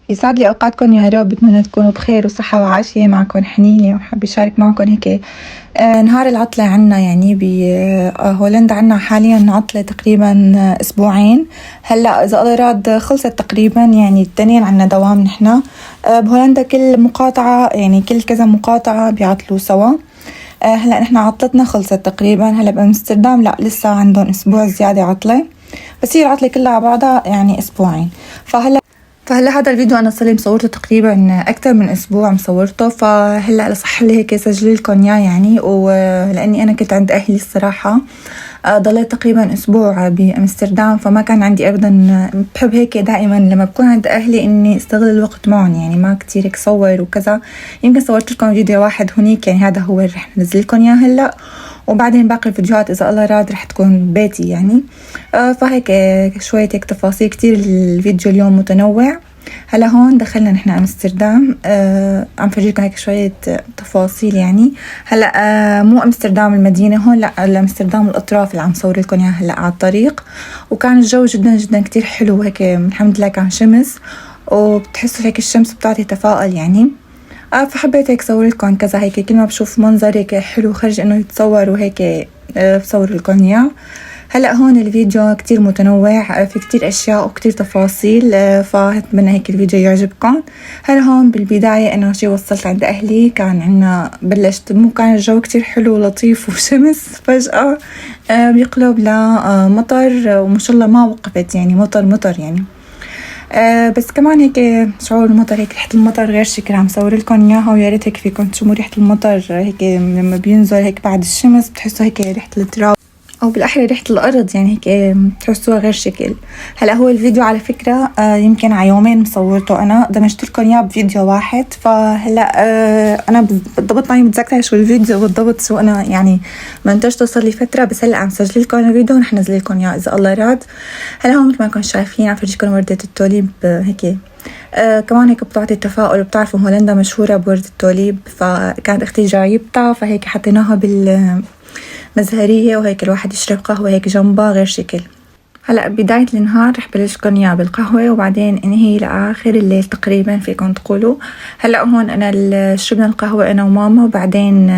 يسعد لي أوقاتكم يا رب. بتمنى تكونوا بخير وصحة وعافية. معكم حنينة وحابة أشارك معكم هيك نهار العطلة عنا يعني بهولندا. عنا حاليا عطلة تقريبا أسبوعين. هلأ إذا الله راد خلصت تقريبا، يعني التنين عنا دوام نحنا بهولندا. كل مقاطعة يعني كل كذا مقاطعة بيعطلوا سوا. هلأ نحنا عطلتنا خلصت تقريبا. هلأ بأمستردام لا، لسه عندهم أسبوع زيادة عطلة، بس هي العطلة كلها على بعضها يعني أسبوعين. فهلا هذا الفيديو انا صار لي مصورته تقريبا اكثر من اسبوع مصورته، فهلا صح لي هيك اسجل لكم اياه يعني. ولاني انا كنت عند اهلي الصراحه، ضليت تقريبا اسبوع بامستردام، فما كان عندي ابدا. بحب هيك دائما لما بكون عند اهلي اني استغل الوقت معهم، يعني ما كتير هيك صور وكذا. يمكن صورت لكم فيديو واحد هنيك، يعني هذا هو اللي رح ننزل لكم اياه هلا، وبعدين باقي الفيديوهات إذا الله راد رح تكون ببيتي يعني. فهيك شوية هيك تفاصيل كتير. الفيديو اليوم متنوع. هلا هون دخلنا نحن أمستردام. عم فرجيكم هيك شوية تفاصيل يعني. هلا مو أمستردام المدينة هون، لا أمستردام الأطراف اللي عم صور لكم إياها هلا على الطريق. وكان الجو جدا جدا كتير حلو هيك، الحمد لله كان شمس، وبتحسوا هيك الشمس بتعطي تفاؤل يعني. فحبيت هيك صور لكم كذا هيك، كل ما بشوف منظر هيك حلو خرج انه يتصور وهيك بصور لكم اياه. هلا هون الفيديو كتير متنوع، في كتير اشياء وكتير تفاصيل، فأتمنى هيك الفيديو يعجبكم. هلا هون بالبداية انا شي وصلت عند اهلي، كان عنا بلشت مو كان الجو كتير حلو ولطيف وشمس، فجأة بيقلب لمطر، وما شاء الله ما وقفت يعني مطر يعني. بس كمان هيك شعور المطر، هيك ريحة المطر غير شكل. عم صور لكم اياها، ويا ريت هيك فيكم تشموا ريحة المطر هيك لما بينزل هيك بعد الشمس، بتحسوا هيك ريحة التراب او بالاحرى ريحة الارض، يعني هيك بتحسوها غير شكل. هلا هو الفيديو على فكرة يمكن على يومين مصورته، انا دمجت لكم اياه بفيديو واحد. فهلا انا بالضبط ماني متذكرة شو الفيديو بالضبط، شو انا يعني منتجته صار لي فترة، بس هلا عم سجل لكم الفيديو ورح نزل لكم اياه اذا الله راد. هلا هون مثل ما كنتم شايفين عم فرجيكم وردة التوليب هيك. كمان هيك بتعطي تفاؤل. وبتعرفوا هولندا مشهورة بوردة التوليب، فكانت اختي جايبتها، فهيك حطيناها بالمزهرية، وهيك الواحد يشرب قهوة هيك جنبها غير شكل. هلا بداية النهار رح بلشكن اياه بالقهوة، وبعدين انهي لآخر الليل تقريبا فيكم تقولوا. هلا هون انا شربنا القهوة انا وماما، وبعدين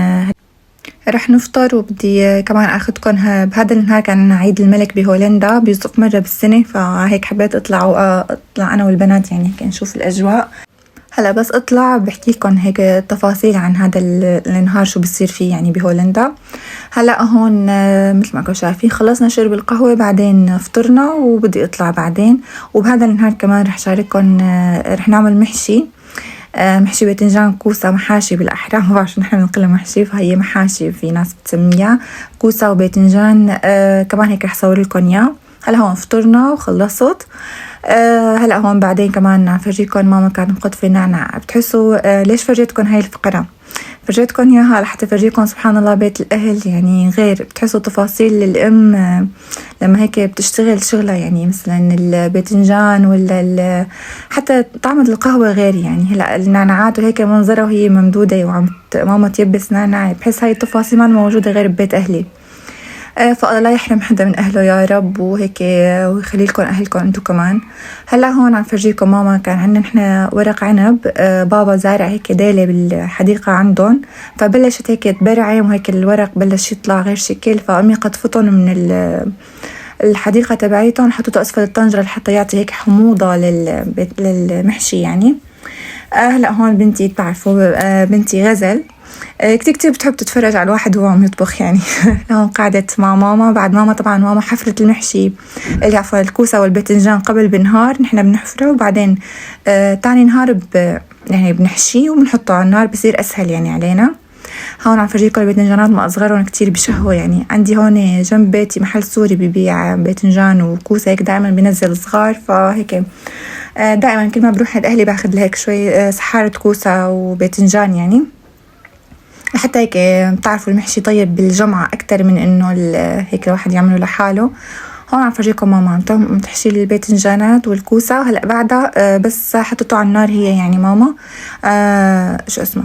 رح نفطر. وبدي كمان اخذكم بهذا النهار كان عيد الملك بهولندا، بيصف مرة بالسنة، فهيك حبيت اطلع انا والبنات يعني هيك نشوف الاجواء. هلا بس اطلع بحكي لكم هيك تفاصيل عن هذا النهار شو بصير فيه يعني بهولندا. هلا هون مثل ما كنتم شايفين خلصنا شرب القهوة، بعدين فطرنا وبدي اطلع بعدين. وبهذا النهار كمان رح شارككم، رح نعمل محشي باذنجان كوسة، محاشي بالأحرى، ما بعرف شو نحن بنقولها محشي، فهي محاشي في ناس بتسميها كوسة وباذنجان. كمان هيك رح صور لكم اياه. هلا هون فطرنا وخلصت. هلا هون بعدين كمان فرجيكم ماما كانت مقطفة نعناع. بتحسوا ليش فرجيتكم هاي الفقرة؟ فرجيتكم اياها لحتى فرجيكم سبحان الله بيت الاهل يعني غير. بتحسوا تفاصيل الام لما هيك بتشتغل شغلة، يعني مثلا الباذنجان ولا حتى طعمة القهوة غير يعني. هلا النعناعات وهيك منظرها وهي ممدودة وعم ماما تيبس نعناع، بحس هاي التفاصيل ما موجودة غير ببيت اهلي. فالله لا يحرم حدا من أهله يا رب، وهيك ويخلي لكم أهلكم أنتم كمان. هلا هون عم فرجيكم ماما كان عندنا نحن ورق عنب، بابا زارع هيك دالة بالحديقة عندهم، فبلشت هيك تبرعم وهيك الورق بلش يطلع غير شكل، فأمي قطفتهم من الحديقة تبعيتهم، حطوته أسفل الطنجرة لحتى يعطي هيك حموضة للمحشي يعني. هلا هون بنتي بتعرفوا بنتي غزل كتير بتحب تتفرج على الواحد وهو عم يطبخ يعني. هون قعدت مع ماما. بعد طبعا ماما حفرت المحشي اللي عفوا الكوسة والباذنجان قبل بنهار، نحن بنحفره، وبعدين تاني نهار يعني بنحشيه وبنحطه على النار، بصير أسهل يعني علينا. هون عم فرجيكم الباذنجانات ما أصغرهم كتير بشهوا يعني. عندي هون جنب بيتي محل سوري ببيع باذنجان وكوسة هيك، دائما بينزل صغار، فهيك دائما كل ما بروح عند أهلي باخذ لهيك شوي سحارة كوسة وباذنجان يعني. حتى هيك بتعرفوا المحشي طيب بالجمعة أكتر من إنه هيك الواحد يعمله لحاله. هون عم فرجيكم ماما عم تحشي لي الباذنجانات والكوسة. هلا بعدها بس حطيته على النار هي يعني ماما شو اسمه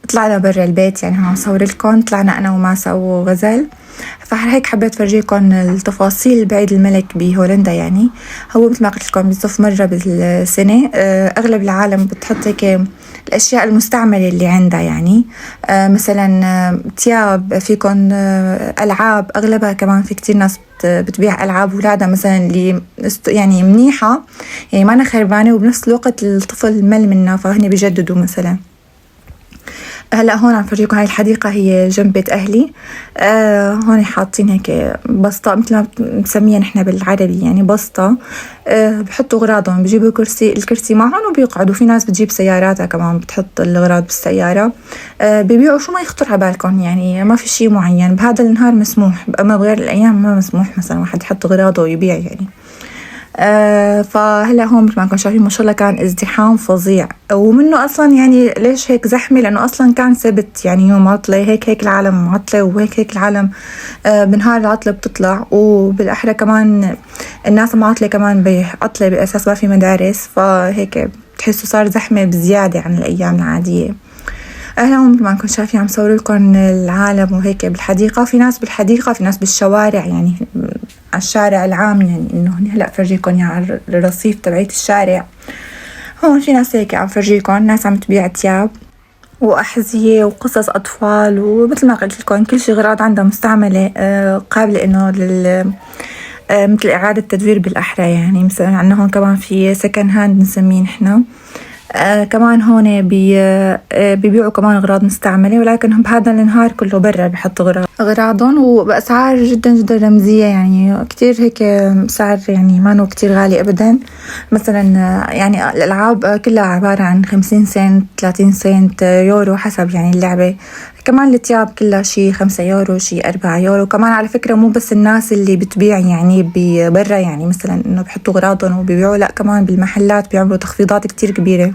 طلعنا برا البيت، يعني عم صور لكم. طلعنا أنا وماسا وغزل، فهيك حبيت فرجيكم التفاصيل بعيد الملك بهولندا. يعني هو مثل ما قلت لكم بيصف مرة بالسنة. أغلب العالم بتحط هيك الأشياء المستعملة اللي عندها، يعني مثلا تياب، فيكن ألعاب، أغلبها كمان في كتير ناس بتبيع ألعاب ولادها مثلا اللي يعني منيحة، يعني ما أنا خربانة، وبنفس الوقت الطفل مل منها فهني بيجددوا مثلا. هلا هون عم فرجيكم هاي الحديقة، هي جنب بيت أهلي. هون حاطين هيك بسطة مثل ما بنسميها نحن بالعربي، يعني بسطة. بحطوا أغراضهم، بجيبوا الكرسي معهم وبيقعدوا. في ناس بتجيب سياراتها كمان بتحط الأغراض بالسيارة. بيبيعوا شو ما يخطر على بالكم، يعني ما في شيء معين. بهذا النهار مسموح، أما بغير الأيام ما مسموح مثلا واحد يحط أغراضه ويبيع يعني. فهلا هون مثل ما كنتم شايفين ما شاء الله كان ازدحام فظيع، ومنه اصلا يعني ليش هيك زحمه؟ لانه اصلا كان سبت، يعني يوم عطله، هيك العالم معطله، وهيك العالم بنهار العطله بتطلع، وبالاحرى كمان الناس معطله كمان بعطله باساس ما في مدارس، فهيك بتحسوا صار زحمه بزياده عن الايام العاديه. أهلا هون مثل ما كنتم شايفين عم صور لكم العالم وهيك بالحديقة. في ناس بالحديقة، في ناس بالشوارع، يعني على الشارع العام، يعني إنه هلا فرجيكم يعني على الرصيف تبعيت الشارع. هون في ناس هيك عم فرجيكم، ناس عم تبيع تياب وأحذية وقصص أطفال، ومثل ما قلت لكم كل شي أغراض عندها مستعملة، قابلة إنه مثل إعادة تدوير بالأحرى. يعني مثلا عندنا هون كمان في سكن هاند نسميه نحنا. كمان هون بيبيعوا كمان أغراض مستعملة، ولكن بهذا النهار كله برا بحطوا أغراضهم وبأسعار جدا جدا رمزية، يعني كتير هيك سعر يعني ما كتير غالي أبدا. مثلا يعني الألعاب كلها عبارة عن 50 سنت 30 سنت يورو حسب يعني اللعبة. كمان التياب كلها شي 5 يورو شي 4 يورو. كمان على فكرة مو بس الناس اللي بتبيع يعني برا، يعني مثلا إنه بحطوا أغراضهم وبيبيعوا، لا كمان بالمحلات بيعملوا تخفيضات كتير كبيرة.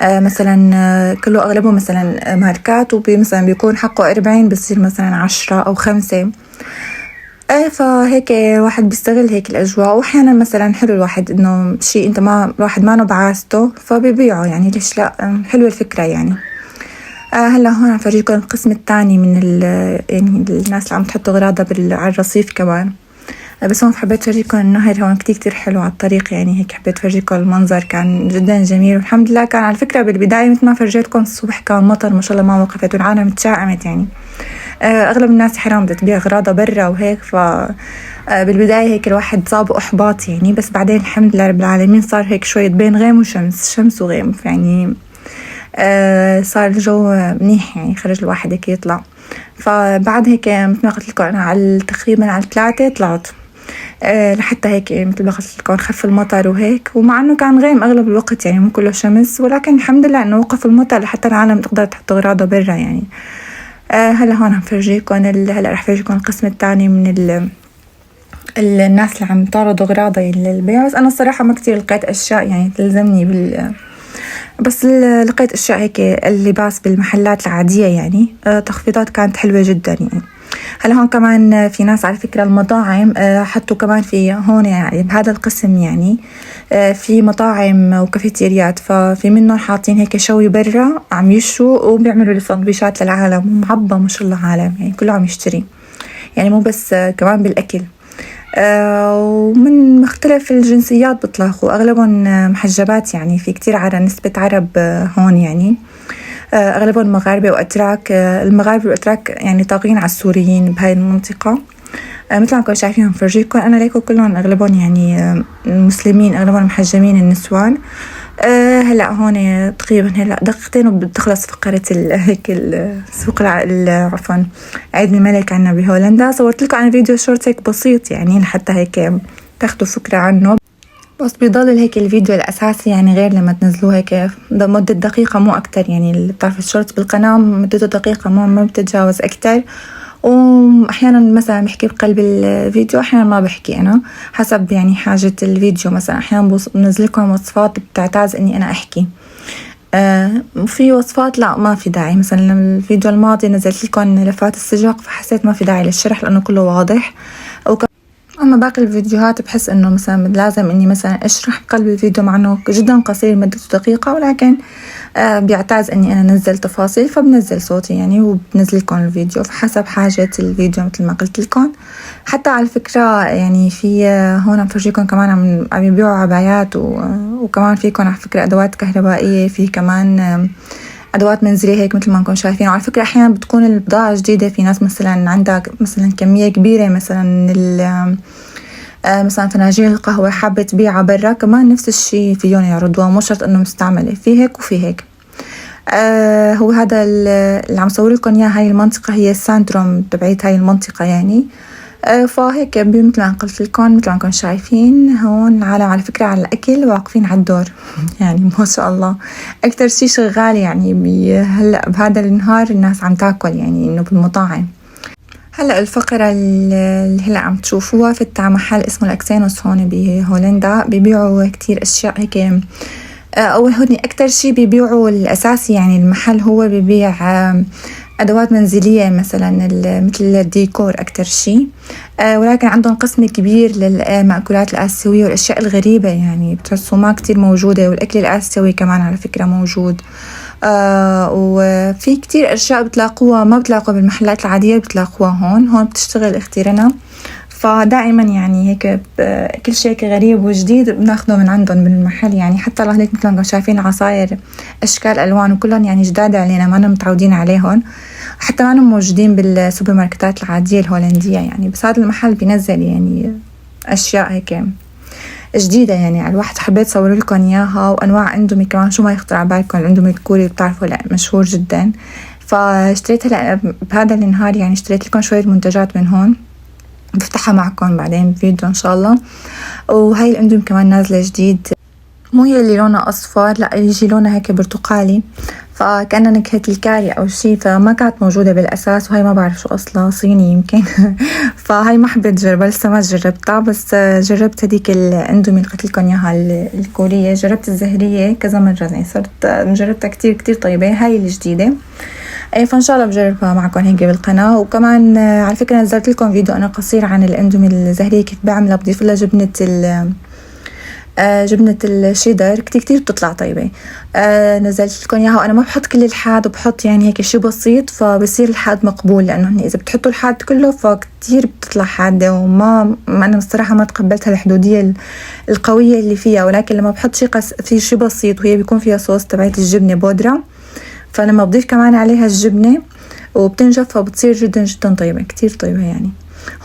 مثلا كله أغلبه مثلا ماركات، ومثلا بيكون حقه 40 بصير مثلا 10 أو 5. فهيك واحد بيستغل هيك الأجواء. وأحيانا مثلا حلو الواحد إنه شيء أنت ما الواحد ما بعاسته فبيبيعه، يعني ليش لا، حلوة الفكرة يعني. هلا هون عم فرجيكم القسم الثاني من يعني الناس اللي عم تحط أغراضها على الرصيف كمان. بس هون حبيت فرجيكم النهر هون كتير حلو على الطريق، يعني هيك حبيت فرجيكم المنظر كان جدا جميل. والحمد لله كان على فكرة بالبداية مثل ما فرجيتكم الصبح كان مطر ما شاء الله ما وقفت، والعالم تشائمت يعني. أغلب الناس حرام بدها تبيع أغراضها برا وهيك، ف بالبداية هيك الواحد صابه إحباط يعني، بس بعدين الحمد لله رب العالمين صار هيك شوية بين غيم وشمس، شمس وغيم يعني. صار الجو منيح، يعني خرج الواحد هيك يطلع. فبعد هيك مثل ما قلت لكم أنا على تقريبا على 3 طلعت، لحتى هيك مثل ما قلت لكم خف المطر وهيك. ومع انه كان غيم اغلب الوقت يعني مو كله شمس، ولكن الحمد لله انه وقف المطر لحتى العالم تقدر تحط اغراضها برا يعني. هلا هون عم فرجيكم هلا رح فرجيكم القسم الثاني من الناس اللي عم تعرضوا أغراضها للبيع. بس أنا الصراحة ما كتير لقيت أشياء يعني تلزمني بس لقيت أشياء هيك اللباس بالمحلات العادية يعني. تخفيضات كانت حلوة جدا يعني. هلا هون كمان في ناس على فكرة المطاعم حطوا كمان في هون يعني بهذا القسم يعني في مطاعم وكافيتيريات، ففي منهم حاطين هيك شوي برا عم يشوا وبيعملوا السندويشات للعالم، ومعبى ما شاء الله عالم يعني كله عم يشتري، يعني مو بس كمان بالأكل. ومن مختلف الجنسيات بيطلقوا، أغلبهم محجبات، يعني في كتير نسبة عرب هون يعني. أغلبهم مغاربة وأتراك. المغاربة والأتراك يعني طاغين على السوريين بهاي المنطقة. مثل ما كنتم شايفين فرجيكم أنا ليكو كلهم أغلبهم يعني مسلمين، أغلبهم محجبين النسوان. هلا هون تقريبا هلا دقيقتين وبتخلص فقرة هيك السوق عفوا عيد الملك عنا بهولندا. صورت لكم عن فيديو شورت هيك بسيط يعني لحتى هيك تاخدوا فكرة عنه، بس بيضل هيك الفيديو الأساسي يعني غير لما تنزلوه هيك مدة دقيقة مو أكتر. يعني اللي بتعرف الشورت بالقناة مدته دقيقة ما بتتجاوز أكتر. وأحيانا مثلا بحكي بقلب الفيديو، أحيانا ما بحكي أنا حسب يعني حاجة الفيديو. مثلا أحيانا بنزلكم وصفات بتعتاز إني أنا أحكي. في وصفات لا ما في داعي. مثلا الفيديو الماضي نزلت لكم لفات السجق، فحسيت ما في داعي للشرح لأنه كله واضح. أما باقي الفيديوهات بحس إنه مثلا لازم إني مثلا أشرح بقلب الفيديو مع إنه جدا قصير مدته دقيقة، ولكن بيعتاز إني أنا أنزل تفاصيل فبنزل صوتي يعني وبنزل لكم الفيديو حسب حاجة الفيديو مثل ما قلت لكم. حتى على فكرة يعني في هون عم فرجيكم كمان عم يبيعوا عبايات وكمان فيكم على فكرة أدوات كهربائية، في كمان أدوات منزلية هيك مثل ما انكم شايفين. وعلى فكرة أحيانا بتكون البضاعة جديدة، في ناس مثلا عندها مثلا كمية كبيرة مثلا مثلا فناجين القهوة حابة تبيعها برا، كمان نفس الشي فيهم يعرضوها، مو شرط إنه مستعملة، في هيك وفي هيك. هو هذا اللي عم صور لكم إياه، هاي المنطقة هي السنتروم تبعيت هاي المنطقة يعني. فهيك مثل ما قلت لكم، مثل ما انكم شايفين هون العالم على فكرة على الأكل واقفين على الدور يعني ما شاء الله أكتر شي شغال يعني هلأ بهذا النهار الناس عم تاكل يعني إنه بالمطاعم. هلأ الفقرة اللي هلأ عم تشوفوها فتح محل اسمه الأكسينوس هون بهولندا، بيبيعوا كتير أشياء هيك. أول هون أكتر شي بيبيعوا الأساسي يعني المحل هو بيبيع أدوات منزلية مثلا مثل الديكور أكتر شي، ولكن عندهم قسم كبير للمأكولات الآسيوية والأشياء الغريبة يعني بتحسوا ما كتير موجودة، والأكل الآسيوي كمان على فكرة موجود. وفي كتير أشياء بتلاقوها ما بتلاقوها بالمحلات العادية بتلاقوها هون بتشتغل اختيارنا. فدائما يعني هيك كل شيء هيك غريب وجديد بناخده من عندهم بالمحل يعني. حتى الله هيك مثل ما شايفين عصاير أشكال ألوان وكلهم يعني جداد علينا، ما متعودين عليهم، حتى ما موجودين بالسوبر ماركتات العادية الهولندية يعني. بس هذا المحل بينزل يعني أشياء هيك جديدة يعني. الواحد حبيت صور لكم إياها، وأنواع أندومي كمان شو ما يخطر على بالكم، الأندومي الكوري بتعرفوا لا مشهور جدا. فاشتريت هلا بهذا النهار يعني اشتريت لكم شوية منتجات من هون بفتحها معكم بعدين بفيديو إن شاء الله. وهاي الأندومي كمان نازلة جديد، مو هي اللي لونها أصفر، لا يجي لونها هيك برتقالي، فكأنها نكهة الكاري أو شي، فما كانت موجودة بالأساس. وهي ما بعرف شو أصلها، صيني يمكن فهاي ما حبيت جربها، لسه ما جربتها، بس جربت هديك الأندومي اللي قلت لكم إياها الكورية، جربت الزهرية كذا مرة يعني صرت جربتها كتير كتير طيبة. هاي الجديدة فإن شاء الله بجربها معكم هيك بالقناة. وكمان على فكرة نزلت لكم فيديو أنا قصير عن الأندومي الزهرية كيف بعملها، بضيف لها جبنة الشيدر كتير كتير بتطلع طيبة. نزلت لكم إياها وأنا ما بحط كل الحاد، وبحط يعني هيك شي بسيط فبصير الحاد مقبول، لأنه إذا بتحطوا الحاد كله فكتير بتطلع حادة، وما أنا الصراحة ما تقبلتها الحدودية القوية اللي فيها. ولكن لما بحط في شي بسيط وهي بيكون فيها صوص تبعت الجبنة بودرة، فلما بضيف كمان عليها الجبنة وبتنجف فبتصير جدا جدا طيبة، كتير طيبة يعني.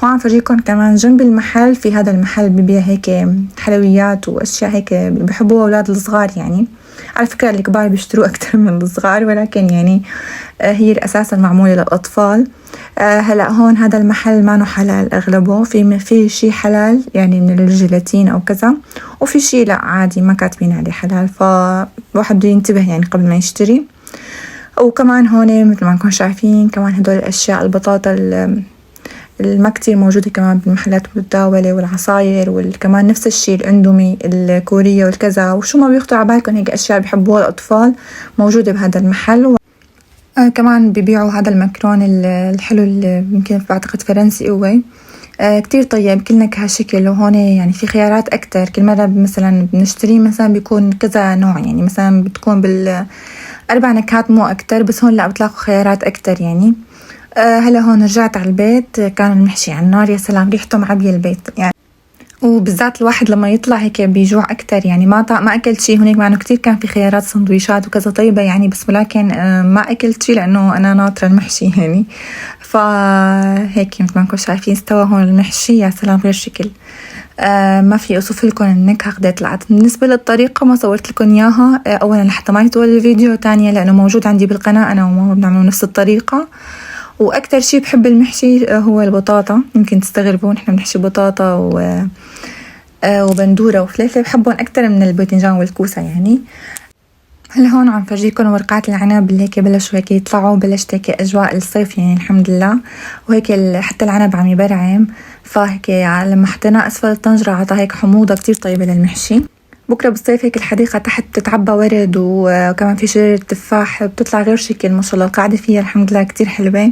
هون عم فرجيكم كمان جنب المحل، في هذا المحل ببيع هيك حلويات وأشياء هيك بحبوها أولاد الصغار يعني. على فكرة الكبار بيشتروا أكتر من الصغار، ولكن يعني هي أساسا معمولة للأطفال. هلأ هون هذا المحل ما حلال أغلبه، في شي حلال يعني من الجيلاتين أو كذا، وفي شي لا عادي ما كاتبين عليه حلال، فواحد بده ينتبه يعني قبل ما يشتري. وكمان هون مثل ما انكم شايفين كمان هدول الأشياء، البطاطا ما كتير موجودة كمان بالمحلات المتداولة، والعصاير، وكمان نفس الشي الأندومي الكورية والكذا، وشو ما بيخطر على بالكم هيك أشياء بيحبوها الأطفال موجودة بهذا المحل. كمان بيبيعوا هذا المكرون الحلو اللي يمكن بعتقد فرنسي هو كتير طيب، كل نكهة شكل. وهون يعني في خيارات أكتر، كل مرة مثلا بنشتري مثلا بيكون كذا نوع يعني، مثلا بتكون بالأربع نكهات مو أكتر، بس هون لا بتلاقوا خيارات أكتر يعني. هلا هون رجعت على البيت، كان المحشي على النار، يا سلام ريحته معبية البيت يعني. وبالذات الواحد لما يطلع هيك بيجوع أكتر يعني. ما أكلت شيء هناك، مع إنه كتير كان في خيارات سندويشات وكذا طيبة يعني، بس ولكن ما أكلت شيء لأنه أنا ناطرة المحشي يعني. فهيك مثل ما انكم شايفين استوى هون المحشي، يا سلام غير شكل. ما في أوصف لكم النكهة قد طلعت. بالنسبة للطريقة ما صورت لكم إياها، أولا لحتى ما يطول الفيديو، ثانيا لأنه موجود عندي بالقناة أنا وماما بنعمله نفس الطريقة. وأكتر شي بحب المحشي هو البطاطا، يمكن تستغربوا نحن بنحشي بطاطا وبندورة وفلفل، بحبهم أكتر من الباذنجان والكوسة يعني. هلا هون عم فرجيكم ورقات العنب اللي هيك بلشوا هيك يطلعوا، بلشت هيك أجواء الصيف يعني الحمد لله. وهيك حتى العنب عم يبرعم، فهيك لما حطيناه أسفل الطنجرة عطى هيك حموضة كتير طيبة للمحشي. بكرة بالصيف هيك الحديقة تحت بتتعبى ورد، وكمان في شجرة تفاح بتطلع غير شكل ما شاء الله، القاعدة فيها الحمد لله كتير حلوة.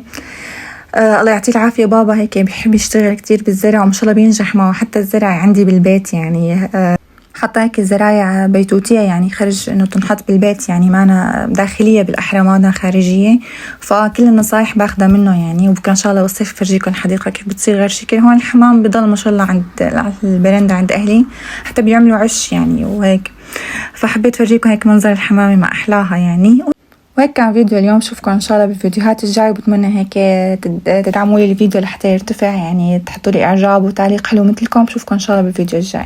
الله يعطيه العافية. بابا هيك بيحب يشتغل كتير بالزرع وما شاء الله بينجح معه. حتى الزرع عندي بالبيت يعني حتى هيك زرايع بيتوتية يعني خرج انه تنحط بالبيت، يعني معنا داخلية بالاحرى ما خارجية. فكل النصايح باخدها منه يعني. وبكره ان شاء الله بالصيف فرجيكم الحديقة كيف بتصير غير شكل. هون الحمام بضل ما شاء الله عند البرندة عند اهلي، حتى بيعملوا عش يعني وهيك. فحبيت فرجيكم هيك منظر الحمامة ما احلاها يعني. وهيك كان فيديو اليوم. اشوفكم ان شاء الله بالفيديوهات الجاي، وبتمنى هيك تدعموا لي الفيديو لحتى يرتفع، يعني تحطوا لي اعجاب وتعليق حلو مثلكم. بشوفكم ان شاء الله بالفيديو الجاي.